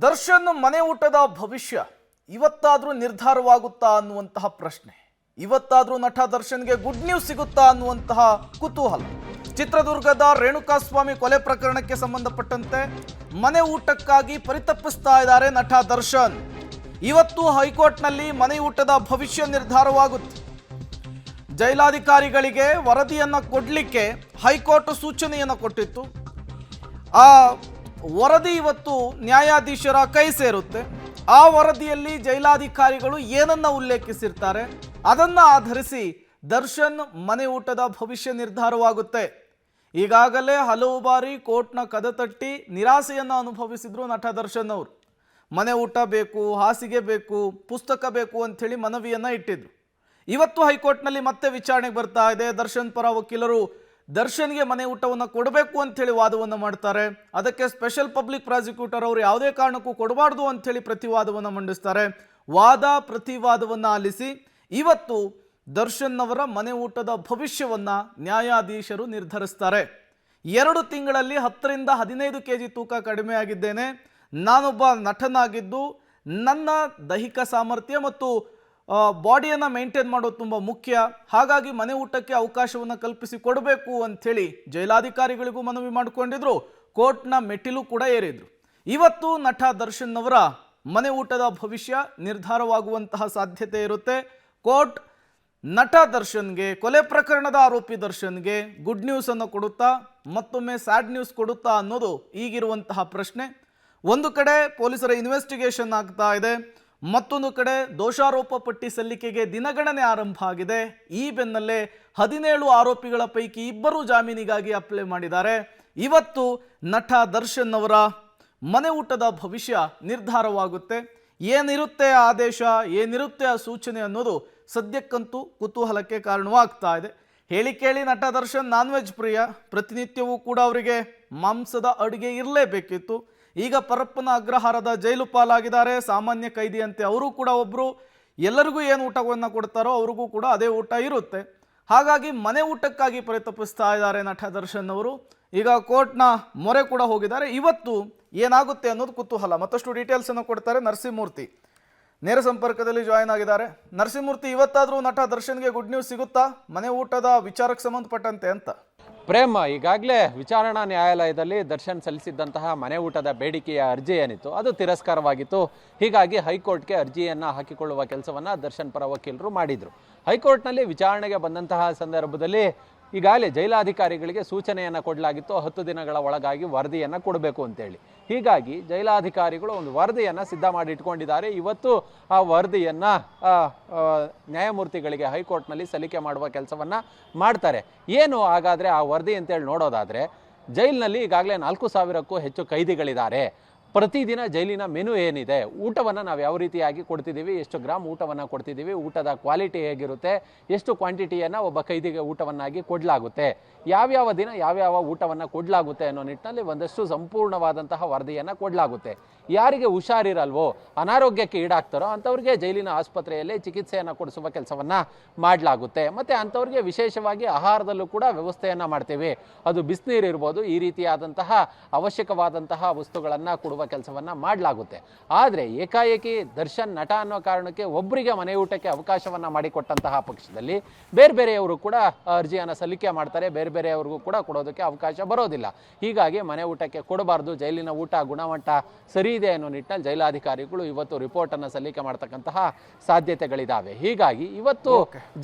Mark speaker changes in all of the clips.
Speaker 1: ದರ್ಶನ್ ಮನೆ ಊಟದ ಭವಿಷ್ಯ ಇವತ್ತಾದ್ರೂ ನಿರ್ಧಾರವಾಗುತ್ತಾ ಅನ್ನುವಂತಹ ಪ್ರಶ್ನೆ. ಇವತ್ತಾದ್ರೂ ನಟ ದರ್ಶನ್ಗೆ ಗುಡ್ ನ್ಯೂಸ್ ಸಿಗುತ್ತಾ ಅನ್ನುವಂತಹ ಕುತೂಹಲ. ಚಿತ್ರದುರ್ಗದ ರೇಣುಕಾಸ್ವಾಮಿ ಕೊಲೆ ಪ್ರಕರಣಕ್ಕೆ ಸಂಬಂಧಪಟ್ಟಂತೆ ಮನೆ ಊಟಕ್ಕಾಗಿ ಪರಿತಪಿಸ್ತಾ ಇದ್ದಾರೆ ನಟ ದರ್ಶನ್. ಇವತ್ತು ಹೈಕೋರ್ಟ್ನಲ್ಲಿ ಮನೆ ಊಟದ ಭವಿಷ್ಯ ನಿರ್ಧಾರವಾಗುತ್ತೆ. ಜೈಲಾಧಿಕಾರಿಗಳಿಗೆ ವರದಿಯನ್ನು ಕೊಡಲಿಕ್ಕೆ ಹೈಕೋರ್ಟ್ ಸೂಚನೆಯನ್ನು ಕೊಟ್ಟಿತ್ತು. ಆ ವರದಿ ಇವತ್ತು ನ್ಯಾಯಾಧೀಶರ ಕೈ ಸೇರುತ್ತೆ. ಆ ವರದಿಯಲ್ಲಿ ಜೈಲಾಧಿಕಾರಿಗಳು ಏನನ್ನ ಉಲ್ಲೇಖಿಸಿರ್ತಾರೆ ಅದನ್ನ ಆಧರಿಸಿ ದರ್ಶನ್ ಮನೆ ಊಟದ ಭವಿಷ್ಯ ನಿರ್ಧಾರವಾಗುತ್ತೆ. ಈಗಾಗಲೇ ಹಲವು ಬಾರಿ ಕೋರ್ಟ್ನ ಕದ ತಟ್ಟಿ ನಿರಾಸೆಯನ್ನು ಅನುಭವಿಸಿದ್ರು ನಟ ದರ್ಶನ್ ಅವರು. ಮನೆ ಊಟ ಬೇಕು, ಹಾಸಿಗೆ ಬೇಕು, ಪುಸ್ತಕ ಬೇಕು ಅಂಥೇಳಿ ಮನವಿಯನ್ನು ಇಟ್ಟಿದ್ರು. ಇವತ್ತು ಹೈಕೋರ್ಟ್ನಲ್ಲಿ ಮತ್ತೆ ವಿಚಾರಣೆಗೆ ಬರ್ತಾ ಇದೆ. ದರ್ಶನ್ ಪರ ವಕೀಲರು ದರ್ಶನ್ಗೆ ಮನೆ ಊಟವನ್ನು ಕೊಡಬೇಕು ಅಂಥೇಳಿ ವಾದವನ್ನು ಮಾಡ್ತಾರೆ. ಅದಕ್ಕೆ ಸ್ಪೆಷಲ್ ಪಬ್ಲಿಕ್ ಪ್ರಾಸಿಕ್ಯೂಟರ್ ಅವರು ಯಾವುದೇ ಕಾರಣಕ್ಕೂ ಕೊಡಬಾರ್ದು ಅಂಥೇಳಿ ಪ್ರತಿವಾದವನ್ನು ಮಂಡಿಸ್ತಾರೆ. ವಾದ ಪ್ರತಿವಾದವನ್ನು ಆಲಿಸಿ ಇವತ್ತು ದರ್ಶನ್ ಅವರ ಮನೆ ಊಟದ ಭವಿಷ್ಯವನ್ನು ನ್ಯಾಯಾಧೀಶರು ನಿರ್ಧರಿಸ್ತಾರೆ. 2 ತಿಂಗಳಲ್ಲಿ 10 ರಿಂದ 15 kg ತೂಕ ಕಡಿಮೆ ಆಗಿದ್ದೇನೆ. ನಾನೊಬ್ಬ ನಟನಾಗಿದ್ದು ನನ್ನ ದೈಹಿಕ ಸಾಮರ್ಥ್ಯ ಮತ್ತು ಬಾಡಿಯನ್ನು ಮೇಂಟೈನ್ ಮಾಡೋದು ತುಂಬ ಮುಖ್ಯ. ಹಾಗಾಗಿ ಮನೆ ಊಟಕ್ಕೆ ಅವಕಾಶವನ್ನು ಕಲ್ಪಿಸಿ ಕೊಡಬೇಕು ಅಂಥೇಳಿ ಜೈಲಾಧಿಕಾರಿಗಳಿಗೂ ಮನವಿ ಮಾಡಿಕೊಂಡಿದ್ರು. ಕೋರ್ಟ್ನ ಮೆಟ್ಟಿಲು ಕೂಡ ಏರಿದ್ರು. ಇವತ್ತು ನಟ ದರ್ಶನ್ ಅವರ ಮನೆ ಊಟದ ಭವಿಷ್ಯ ನಿರ್ಧಾರವಾಗುವಂತಹ ಸಾಧ್ಯತೆ ಇರುತ್ತೆ. ಕೋರ್ಟ್ ನಟ ದರ್ಶನ್ಗೆ, ಕೊಲೆ ಪ್ರಕರಣದ ಆರೋಪಿ ದರ್ಶನ್ಗೆ ಗುಡ್ ನ್ಯೂಸ್ ಅನ್ನು ಕೊಡುತ್ತಾ ಮತ್ತೊಮ್ಮೆ ಸ್ಯಾಡ್ ನ್ಯೂಸ್ ಕೊಡುತ್ತಾ ಅನ್ನೋದು ಈಗಿರುವಂತಹ ಪ್ರಶ್ನೆ. ಒಂದು ಕಡೆ ಪೊಲೀಸರ ಇನ್ವೆಸ್ಟಿಗೇಷನ್ ಆಗ್ತಾ ಇದೆ, ಮತ್ತೊಂದು ಕಡೆ ದೋಷಾರೋಪ ಪಟ್ಟಿ ಸಲ್ಲಿಕೆಗೆ ದಿನಗಣನೆ ಆರಂಭ ಆಗಿದೆ. ಈ ಬೆನ್ನಲ್ಲೇ 17 ಆರೋಪಿಗಳ ಪೈಕಿ 2 ಜಾಮೀನಿಗಾಗಿ ಅಪ್ಲೈ ಮಾಡಿದ್ದಾರೆ. ಇವತ್ತು ನಟ ದರ್ಶನ್ ಅವರ ಮನೆ ಊಟದ ಭವಿಷ್ಯ ನಿರ್ಧಾರವಾಗುತ್ತೆ. ಏನಿರುತ್ತೆ ಆದೇಶ, ಏನಿರುತ್ತೆ ಆ ಸೂಚನೆ ಅನ್ನೋದು ಸದ್ಯಕ್ಕಂತೂ ಕುತೂಹಲಕ್ಕೆ ಕಾರಣವಾಗ್ತಾ ಇದೆ. ಹೇಳಿ ಕೇಳಿ ನಟ ದರ್ಶನ್ ನಾನ್ ವೆಜ್ ಪ್ರಿಯ. ಪ್ರತಿನಿತ್ಯವೂ ಕೂಡ ಅವರಿಗೆ ಮಾಂಸದ ಅಡುಗೆ ಇರಲೇಬೇಕಿತ್ತು. ಈಗ ಪರಪ್ಪನ ಅಗ್ರಹಾರದ ಜೈಲು ಪಾಲಾಗಿದ್ದಾರೆ. ಸಾಮಾನ್ಯ ಕೈದಿಯಂತೆ ಅವರು ಕೂಡ ಒಬ್ಬರು. ಎಲ್ಲರಿಗೂ ಏನು ಊಟವನ್ನು ಕೊಡ್ತಾರೋ ಅವ್ರಿಗೂ ಕೂಡ ಅದೇ ಊಟ ಇರುತ್ತೆ. ಹಾಗಾಗಿ ಮನೆ ಊಟಕ್ಕಾಗಿ ಪರಿತಪಿಸ್ತಾ ಇದ್ದಾರೆ ನಟ ದರ್ಶನ್ ಅವರು. ಈಗ ಕೋರ್ಟ್ನ ಮೊರೆ ಕೂಡ ಹೋಗಿದ್ದಾರೆ. ಇವತ್ತು ಏನಾಗುತ್ತೆ ಅನ್ನೋದು ಕುತೂಹಲ. ಮತ್ತಷ್ಟು ಡೀಟೇಲ್ಸ್ ಅನ್ನು ಕೊಡ್ತಾರೆ ನರಸಿಂಹಮೂರ್ತಿ. ನೇರ ಸಂಪರ್ಕದಲ್ಲಿ ಜಾಯಿನ್ ಆಗಿದ್ದಾರೆ. ನರಸಿಂಹಮೂರ್ತಿ, ಇವತ್ತಾದರೂ ನಟ ದರ್ಶನ್ಗೆ ಗುಡ್ ನ್ಯೂಸ್ ಸಿಗುತ್ತಾ ಮನೆ ಊಟದ ವಿಚಾರಕ್ಕೆ ಸಂಬಂಧಪಟ್ಟಂತೆ ಅಂತ?
Speaker 2: ಪ್ರೇಮ್, ಈಗಾಗಲೇ ವಿಚಾರಣಾ ನ್ಯಾಯಾಲಯದಲ್ಲಿ ದರ್ಶನ್ ಸಲ್ಲಿಸಿದ್ದಂತಹ ಮನೆ ಊಟದ ಬೇಡಿಕೆಯ ಅರ್ಜಿ ಏನಿತ್ತು ಅದು ತಿರಸ್ಕಾರವಾಗಿತ್ತು. ಹೀಗಾಗಿ ಹೈಕೋರ್ಟ್ಗೆ ಅರ್ಜಿಯನ್ನು ಹಾಕಿಕೊಳ್ಳುವ ಕೆಲಸವನ್ನು ದರ್ಶನ್ ಪರ ವಕೀಲರು ಮಾಡಿದರು. ಹೈಕೋರ್ಟ್ನಲ್ಲಿ ವಿಚಾರಣೆಗೆ ಬಂದಂತಹ ಸಂದರ್ಭದಲ್ಲಿ ಈಗಾಗಲೇ ಜೈಲಾಧಿಕಾರಿಗಳಿಗೆ ಸೂಚನೆಯನ್ನು ಕೊಡಲಾಗಿತ್ತು, 10 ದಿನಗಳ ಒಳಗಾಗಿ ವರದಿಯನ್ನು ಕೊಡಬೇಕು ಅಂತೇಳಿ. ಹೀಗಾಗಿ ಜೈಲಾಧಿಕಾರಿಗಳು ಒಂದು ವರದಿಯನ್ನು ಸಿದ್ಧ ಮಾಡಿ ಇಟ್ಕೊಂಡಿದ್ದಾರೆ. ಇವತ್ತು ಆ ವರದಿಯನ್ನು ನ್ಯಾಯಮೂರ್ತಿಗಳಿಗೆ ಹೈಕೋರ್ಟ್ನಲ್ಲಿ ಸಲ್ಲಿಕೆ ಮಾಡುವ ಕೆಲಸವನ್ನು ಮಾಡ್ತಾರೆ. ಏನು ಹಾಗಾದರೆ ಆ ವರದಿ ಅಂತೇಳಿ ನೋಡೋದಾದರೆ, ಜೈಲಿನಲ್ಲಿ ಈಗಾಗಲೇ 4000ಕ್ಕೂ ಹೆಚ್ಚು ಕೈದಿಗಳಿದ್ದಾರೆ. ಪ್ರತಿದಿನ ಜೈಲಿನ ಮೆನು ಏನಿದೆ, ಊಟವನ್ನು ನಾವು ಯಾವ ರೀತಿಯಾಗಿ ಕೊಡ್ತಿದ್ದೀವಿ, ಎಷ್ಟು ಗ್ರಾಮ್ ಊಟವನ್ನು ಕೊಡ್ತಿದ್ದೀವಿ, ಊಟದ ಕ್ವಾಲಿಟಿ ಹೇಗಿರುತ್ತೆ, ಎಷ್ಟು ಕ್ವಾಂಟಿಟಿಯನ್ನು ಒಬ್ಬ ಕೈದಿಗೆ ಊಟವನ್ನಾಗಿ ಕೊಡಲಾಗುತ್ತೆ, ಯಾವ್ಯಾವ ದಿನ ಯಾವ್ಯಾವ ಊಟವನ್ನು ಕೊಡಲಾಗುತ್ತೆ ಅನ್ನೋ ನಿಟ್ಟಿನಲ್ಲಿ ಒಂದಷ್ಟು ಸಂಪೂರ್ಣವಾದಂತಹ ವರದಿಯನ್ನು ಕೊಡಲಾಗುತ್ತೆ. ಯಾರಿಗೆ ಹುಷಾರಿರಲ್ವೋ, ಅನಾರೋಗ್ಯಕ್ಕೆ ಈಡಾಗ್ತಾರೋ ಅಂಥವ್ರಿಗೆ ಜೈಲಿನ ಆಸ್ಪತ್ರೆಯಲ್ಲಿ ಚಿಕಿತ್ಸೆಯನ್ನು ಕೊಡಿಸುವ ಕೆಲಸವನ್ನು ಮಾಡಲಾಗುತ್ತೆ. ಮತ್ತು ಅಂಥವ್ರಿಗೆ ವಿಶೇಷವಾಗಿ ಆಹಾರದಲ್ಲೂ ಕೂಡ ವ್ಯವಸ್ಥೆಯನ್ನು ಮಾಡ್ತೇವೆ. ಅದು ಬಿಸಿನೀರು ಇರ್ಬೋದು, ಈ ರೀತಿಯಾದಂತಹ ಅವಶ್ಯಕವಾದಂತಹ ವಸ್ತುಗಳನ್ನು ಕೊಡುವ ಕೆಲಸವನ್ನು ಮಾಡಲಾಗುತ್ತೆ. ಆದರೆ ಏಕಾಏಕಿ ದರ್ಶನ್ ನಟ ಅನ್ನೋ ಕಾರಣಕ್ಕೆ ಒಬ್ಬರಿಗೆ ಮನೆ ಊಟಕ್ಕೆ ಅವಕಾಶವನ್ನು ಮಾಡಿಕೊಟ್ಟಂತಹ ಪಕ್ಷದಲ್ಲಿ ಬೇರೆ ಬೇರೆಯವರು ಕೂಡ ಅರ್ಜಿಯನ್ನು ಸಲ್ಲಿಕೆ ಮಾಡ್ತಾರೆ. ಬೇರೆ ಬೇರೆಯವ್ರಿಗೂ ಕೂಡ ಕೊಡೋದಕ್ಕೆ ಅವಕಾಶ ಬರೋದಿಲ್ಲ. ಹೀಗಾಗಿ ಮನೆ ಊಟಕ್ಕೆ ಕೊಡಬಾರ್ದು, ಜೈಲಿನ ಊಟ ಗುಣಮಟ್ಟ ಸರಿ ಇದೆ ಅನ್ನೋ ನಿಟ್ಟಿನಲ್ಲಿ ಜೈಲಾಧಿಕಾರಿಗಳು ಇವತ್ತು ರಿಪೋರ್ಟನ್ನು ಸಲ್ಲಿಕೆ ಮಾಡ್ತಕ್ಕಂತಹ ಸಾಧ್ಯತೆಗಳಿದ್ದಾವೆ. ಹೀಗಾಗಿ ಇವತ್ತು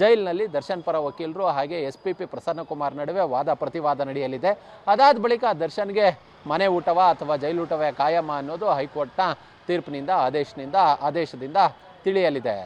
Speaker 2: ಜೈಲಿನಲ್ಲಿ ದರ್ಶನ್ ಪರ ವಕೀಲರು ಹಾಗೆ SPP ಪ್ರಸನ್ನಕುಮಾರ್ ನಡುವೆ ವಾದ ಪ್ರತಿವಾದ ನಡೆಯಲಿದೆ. ಅದಾದ ಬಳಿಕ ದರ್ಶನ್ಗೆ ಮನೆ ಊಟವಾ ಅಥವಾ ಜೈಲೂಟವೇ ಕಾಯಮ್ಮ ಅನ್ನೋದು ಹೈಕೋರ್ಟ್ನ ತೀರ್ಪಿನಿಂದ ಆದೇಶದಿಂದ ತಿಳಿಯಲಿದೆ.